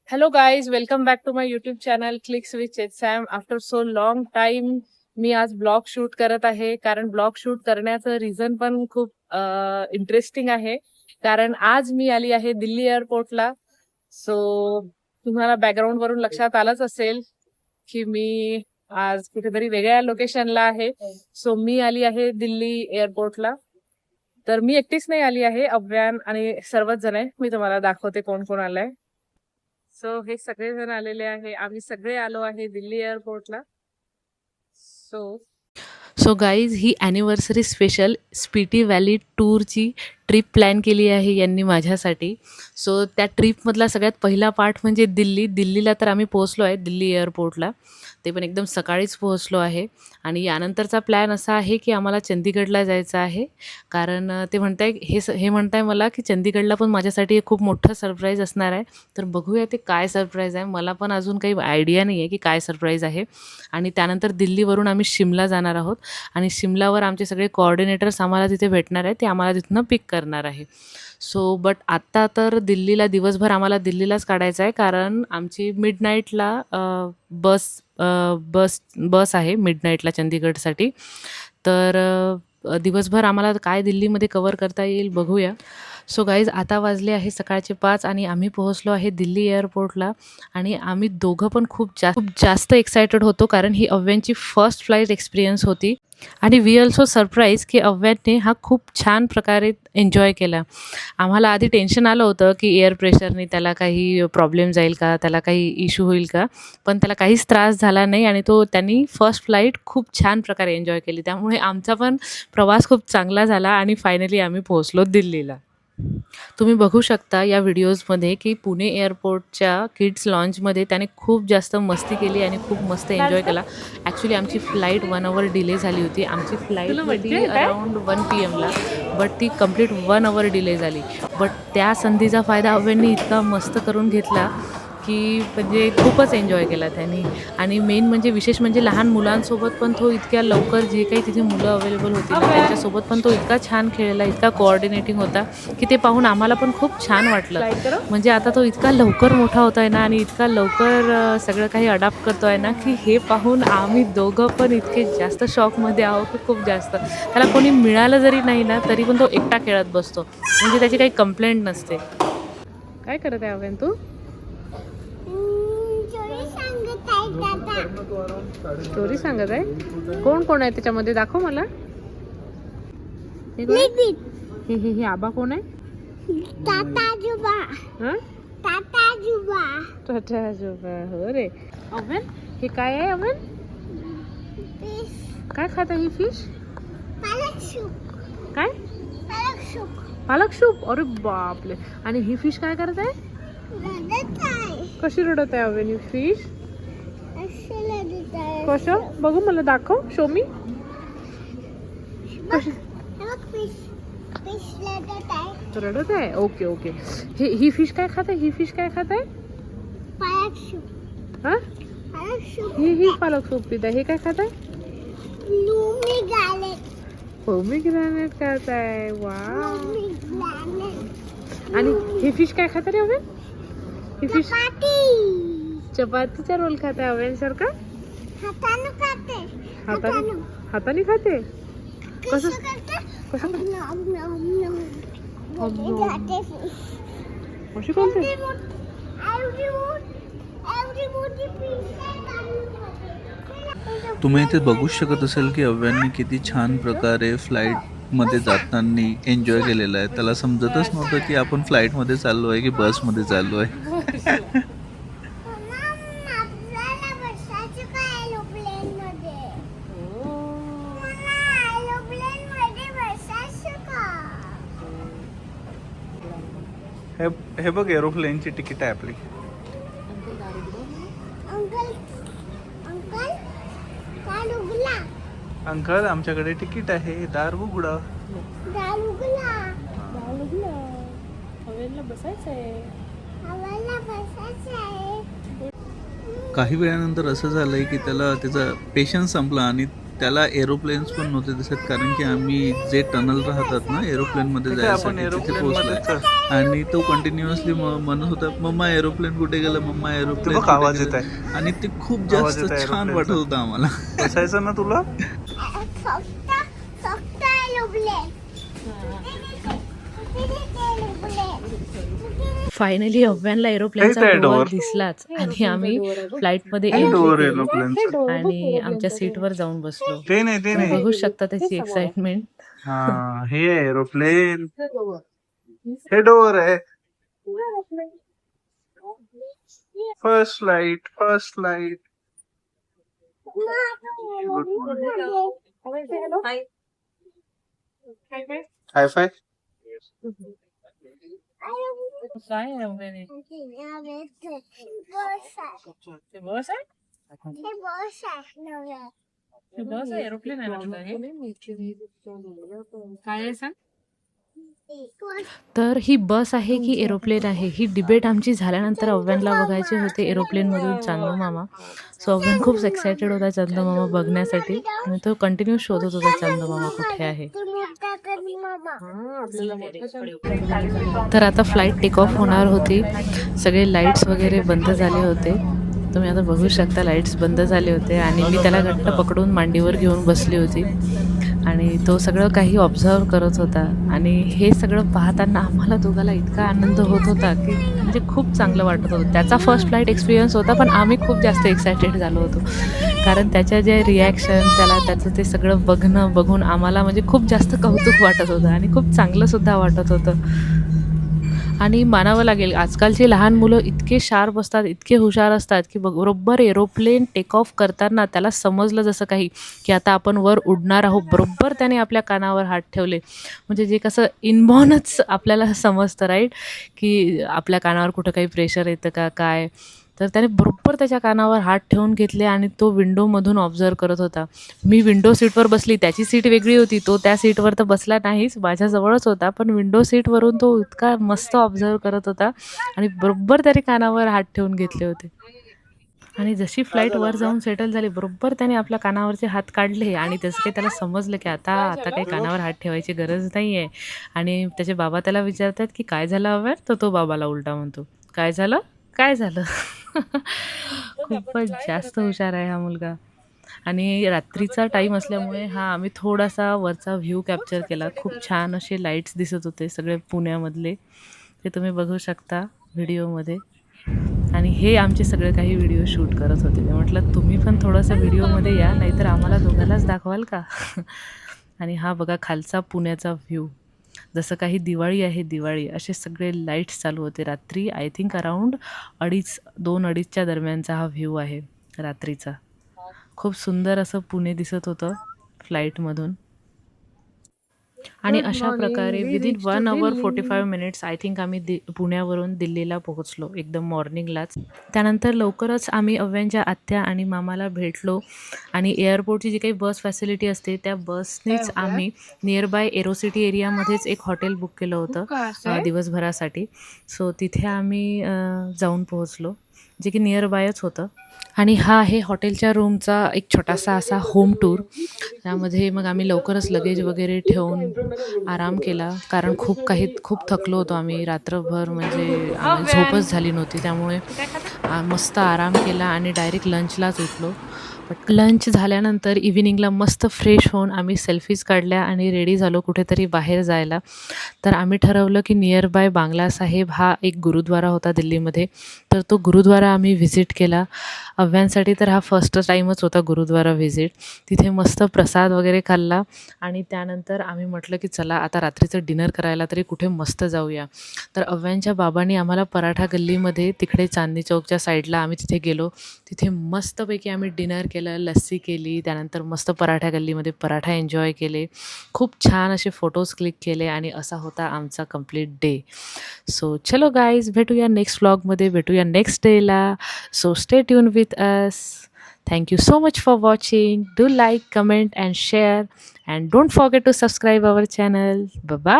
Hello guys, welcome back to my YouTube channel Clicks with Sam. After so long time मी आज blog shoot करत आहे कारण blog shoot करण्याचं reason पण खूप इंटरेस्टिंग आहे. कारण आज मी आली आहे दिल्ली एअरपोर्टला. सो तुम्हाला बॅकग्राऊंड वरून लक्षात आलंच असेल की मी आज कुठेतरी वेगळ्या लोकेशनला आहे. सो मी आली आहे दिल्ली एअरपोर्टला. तर मी एकटीच नाही आली आहे, अव्यान आणि सर्वच जण आहे. मी तुम्हाला दाखवते कोण कोण आलंय. सो हे सगळेजण आलेले आहे. आम्ही सगळे आलो आहे दिल्ली एअरपोर्टला. सो गाईज, ही ॲनिव्हर्सरी स्पेशल स्पीटी व्हॅली टूरची ट्रिप प्लॅन केली आहे यांनी माझ्यासाठी. सो त्या ट्रिपमधला सगळ्यात पहिला पार्ट म्हणजे दिल्लीला तर आम्ही पोहोचलो आहे दिल्ली एअरपोर्टला. ते पण एकदम सकाळीच पोहोचलो आहे. आणि यानंतरचा प्लॅन असा आहे की आम्हाला चंदीगडला जायचं आहे. कारण ते म्हणताय मला की चंदीगडला पण माझ्यासाठी खूप मोठं सरप्राईज असणार आहे. तर बघूया ते काय सरप्राईज आहे. मला पण अजून काही आयडिया नाही आहे की काय सरप्राईज आहे. आणि त्यानंतर दिल्लीवरून आम्ही शिमला जाणार आहोत. आणि शिमलावर आमचे सगळे कोऑर्डिनेटर्स आम्हाला तिथे भेटणार आहेत. ते आम्हाला तिथनं पिक करणार आहे. सो बट आत्ता तर दिवसभर आम्हाला दिल्लीलाच काढायचं आहे. कारण आमची मिडनाईटला बस आहे मिडनाईटला चंदीगडसाठी. तर दिवसभर आम्हाला काय दिल्लीमध्ये कवर करता येईल बघूया. सो गाईज, आता वाजले आहे सकाळचे 5 आणि आम्ही पोहोचलो आहे दिल्ली एअरपोर्टला. आणि आम्ही दोघं पण खूप जास्त एक्सायटेड होतो कारण ही अव्यांची फर्स्ट फ्लाईट एक्सपिरियन्स होती. आणि वी ऑल्सो सरप्राईज की अव्याने हा खूप छान प्रकारे एन्जॉय केला. आम्हाला आधी टेन्शन आलं होतं की एअर प्रेशरने त्याला काही प्रॉब्लेम जाईल का, त्याला काही इश्यू होईल का. पण त्याला काहीच त्रास झाला नाही आणि त्यांनी फर्स्ट फ्लाईट खूप छान प्रकारे एन्जॉय केली. त्यामुळे आमचा पण प्रवास खूप चांगला झाला आणि फायनली आम्ही पोहोचलो दिल्लीला. तुम्ही बघू शकता या व्हिडिओजमध्ये की पुणे एअरपोर्टच्या किड्स लॉन्चमध्ये त्याने खूप जास्त मस्ती केली आणि खूप मस्त एन्जॉय केला. ॲक्च्युली आमची फ्लाईट 1 आवर डिले झाली होती. आमची फ्लाईट होती अराउंड 1 PM ला, बट ती कंप्लीट 1 आवर डिले झाली. बट त्या संधीचा फायदा अव्यांनी इतका मस्त करून घेतला की म्हणजे खूपच एन्जॉय केला त्यांनी. आणि विशेष म्हणजे लहान मुलांसोबत पण तो इतक्या लवकर, जे काही तिथे मुलं अवेलेबल होती ना त्यांच्यासोबत पण तो इतका छान खेळला, इतका कोऑर्डिनेटिंग होता की ते पाहून आम्हाला पण खूप छान वाटलं. म्हणजे आता तो इतका लवकर मोठा होत आहे ना आणि इतका लवकर सगळं काही अडॉप्ट करतो आहे ना की हे पाहून आम्ही दोघं पण इतके जास्त शॉकमध्ये आहोत की खूप जास्त. त्याला कोणी मिळालं जरी नाही ना तरी पण तो एकटा खेळत बसतो. म्हणजे त्याची काही कंप्लेंट नसते. काय करत आहे अव्यान तू? स्टोरी सांगत आहे. कोण कोण आहे त्याच्यामध्ये? दाखव मला. हे आबा कोण आहे? टाटा आजोबा. हो रे. अव्यान, हे काय आहे अव्यान? काय खात आहे ही फिश? पालक सूप. काय? पालक सूप. पालक सूप? अरे बापले. आणि ही फिश काय करत आहे? रडत आहे. कशी रडत आहे अव्यान ही फिश? अशी रडत आहे. कसं बघू, मला दाखव, शो मी. कशी फिश रडत आहे. रडत आहे? Okay okay. ही फिश काय खात आहे? ही फिश काय खात आहे? पालक सूप. हा, पालक सूप. ही पालक सूप पित आहे. हे काय खात आहे? लूमी गालेट. पोमिग्रॅनेट खात आहे. वाव. लूमी गालेट. आणि ही फिश काय खात रे अव्यान? ही फिश चपाती. चपातीचा रोल खात आहे अव्यान सारखा. हाताने खाते. हाताने खाते. कसं करते? कसं नम नम नम. जाते फिश. अशी कोणते? एवढी मोठी फिश आहे. तुम्ही इथे बघू शकत असेल की अव्यांनी किती छान प्रकारे फ्लाईटमध्ये जाताना एन्जॉय केलेला आहे. त्याला समजतच नव्हतं की आपण फ्लाईटमध्ये चाललो आहे की बसमध्ये चाललो आहे. आपल्याला बसायचं का एरोप्लेन मध्ये? मला एरोप्लेन मध्ये बसायचं का? हे बघ, एरोप्लेनची तिकीट आहे आपली. अंकल अंकल दार उघडा. अंकल, आमच्याकडे तिकीट आहे, दार उघडा. दार उघडा. अव्यानला बसायचं आहे. आम्हाला बसायचं आहे. काही वेळानंतर असं झालंय की त्याचा पेशन्स संपला आणि त्याला एरोप्लेन्स पण नव्हते दिसत, कारण की आम्ही जे टनल राहतात ना एरोप्लेनमध्ये जायसाठी तिथे पोहोचलोय. आणि तो कंटिन्युअसली म्हणत होता, मम्मा एरोप्लेन कुठे गेलं, मम्मा एरोप्लेन आवाज येत आहे. आणि ते खूप जास्त छान वाटत होतं आम्हाला. बसायचं ना तुला. फायनली अव्यांला एरोप्लेनचा डोअर दिसलाच आणि आम्ही फ्लाईटमध्ये एंट्री आणि आमच्या सीटवर जाऊन बसलो. तुम्ही बघू शकता त्याची एक्साइटमेंट. हे एरोप्लेन, हे डोअर आहे. First flight, first flight. High five. काय आहे बस आहे एरोप्लेन आहे ना हे? काय आहे सांग. तर ही बस आहे की एरोप्लेन आहे, ही डिबेट आमची झाल्यानंतर अव्यांला बघायचे होते एरोप्लेनमधून चांदू मामा. सो अव्यान खूप एक्सायटेड होता चांदू मामा बघण्यासाठी आणि तो कंटिन्यू शोधत होता चांदू मामा कुठे आहे. तर आता फ्लाईट टेक ऑफ होणार होती. सगळे लाईट्स वगैरे बंद झाले होते. तुम्ही आता बघू शकता लाईट्स बंद झाले होते आणि मी त्याला घट्ट पकडून मांडीवर घेऊन बसली होती आणि तो सगळं काही ऑब्झर्व करत होता. आणि हे सगळं पाहताना आम्हाला दोघाला इतका आनंद होत होता की म्हणजे खूप चांगलं वाटत होतं. त्याचा फर्स्ट फ्लाईट एक्सपिरियन्स होता, पण आम्ही खूप जास्त एक्सायटेड झालो होतो कारण त्याच्या जे रिॲक्शन, त्याचं ते सगळं बघून आम्हाला म्हणजे खूप जास्त कौतुक वाटत होतं आणि खूप चांगलंसुद्धा वाटत होतं. आणि मानावं लागेल, आजकालची लहान मुलं इतके शार्प असतात, इतके हुशार असतात की बरोबर एरोप्लेन टेक ऑफ करताना त्याला समजलं जसं काही की आता आपण वर उडणार आहोत. बरोबर त्याने आपल्या कानावर हात ठेवले. म्हणजे जे कसं इनबॉर्नच आपल्याला समजतं राईट, की आपल्या कानावर कुठं काही प्रेशर येतं का काय. तर त्याने बरोबर त्याच्या कानावर हात ठेवून घेतले आणि तो विंडोमधून ऑब्झर्व करत होता. मी विंडो सीटवर बसली, त्याची सीट वेगळी होती, तो त्या सीटवर तर बसला नाहीच, माझ्याजवळच होता, पण विंडो सीटवरून तो इतका मस्त ऑब्झर्व करत होता आणि बरोबर त्याने कानावर हात ठेवून घेतले होते. आणि जशी फ्लाईट वर जाऊन सेटल झाली, बरोबर त्याने आपल्या कानावरचे हात काढले आणि तसं काही त्याला समजलं की आता काही कानावर हात ठेवायची गरज नाही आहे. आणि त्याचे बाबा त्याला विचारतात की काय झालं हवं, तर तो बाबाला उलटा म्हणतो, काय झालं, काय झालं. खूपच जास्त हुशार आहे हा मुलगा. आणि रात्रीचा टाईम असल्यामुळे आम्ही थोडासा वरचा व्ह्यू कॅप्चर केला. खूप छान असे लाईट्स दिसत होते सगळे पुण्यामधले, ते तुम्ही बघू शकता व्हिडिओमध्ये. आणि हे आमचे सगळे काही व्हिडिओ शूट करत होते. मी म्हटलं तुम्ही पण थोडंसं व्हिडिओमध्ये या, नाहीतर आम्हाला दोघांनाच दाखवाल का. आणि हा बघा खालचा पुण्याचा व्ह्यू, जसं काही दिवाळी आहे, दिवाळी असे सगळे लाईट्स चालू होते रात्री. आय थिंक अराऊंड 2-2:30च्या दरम्यानचा हा व्ह्यू आहे रात्रीचा. खूप सुंदर असं पुणे दिसत होतं फ्लाईटमधून. आणि अशा प्रकारे within 1 hour 45 minutes I think आम्ही पुण्यावरून दिल्लीला पोहोचलो एकदम मॉर्निंगलाच. त्यानंतर लवकरच आम्ही अव्यांच्या आत्या आणि मामाला भेटलो आणि एअरपोर्टची जी काही बस फॅसिलिटी असते त्या बसनेच आम्ही नियर बाय एरोसिटी एरियामध्येच एक हॉटेल बुक केलं होतं दिवसभरासाठी. सो तिथे आम्ही जाऊन पोहोचलो, जे की नियर बायच होतं. आणि हा आहे हॉटेलच्या रूमचा एक छोटासा असा होम टूर. त्यामध्ये मग आम्ही लवकरच लगेज वगैरे ठेवून आराम केला, कारण खूप थकलो होतो आम्ही रात्रभर. म्हणजे झोपच झाली नव्हती, त्यामुळे मस्त आराम केला आणि डायरेक्ट लंचलाच उठलो. बट लंच झाल्यानंतर इव्हिनिंगला मस्त फ्रेश होऊन आम्ही सेल्फीज काढल्या आणि रेडी झालो कुठेतरी बाहेर जायला. तर आम्ही ठरवलं की नियर बाय बांगला साहेब हा एक गुरुद्वारा होता दिल्लीमध्ये, तर तो गुरुद्वारा आम्ही व्हिजिट केला. अव्यांसाठी तर हा फर्स्ट टाईमच होता गुरुद्वारा व्हिजिट. तिथे मस्त प्रसाद वगैरे खाल्ला आणि त्यानंतर आम्ही म्हटलं की चला आता रात्रीचं डिनर करायला तरी कुठे मस्त जाऊया. तर अव्यांच्या बाबांनी आम्हाला पराठा गल्लीमध्ये तिकडे चांदणी चौकच्या साईडला आम्ही तिथे गेलो. तिथे मस्तपैकी आम्ही डिनर केलं, लस्सी केली, त्यानंतर मस्त पराठा गल्लीमध्ये पराठा एन्जॉय केले. खूप छान असे फोटोज क्लिक केले आणि असा होता आमचा कंप्लीट डे. सो चलो गाईज, भेटूया नेक्स्ट व्लॉगमध्ये, भेटूया नेक्स्ट डेला. So stay tune with us. Thank you so much for watching. Do like, comment and share, and don't forget to subscribe our channel. Bye bye.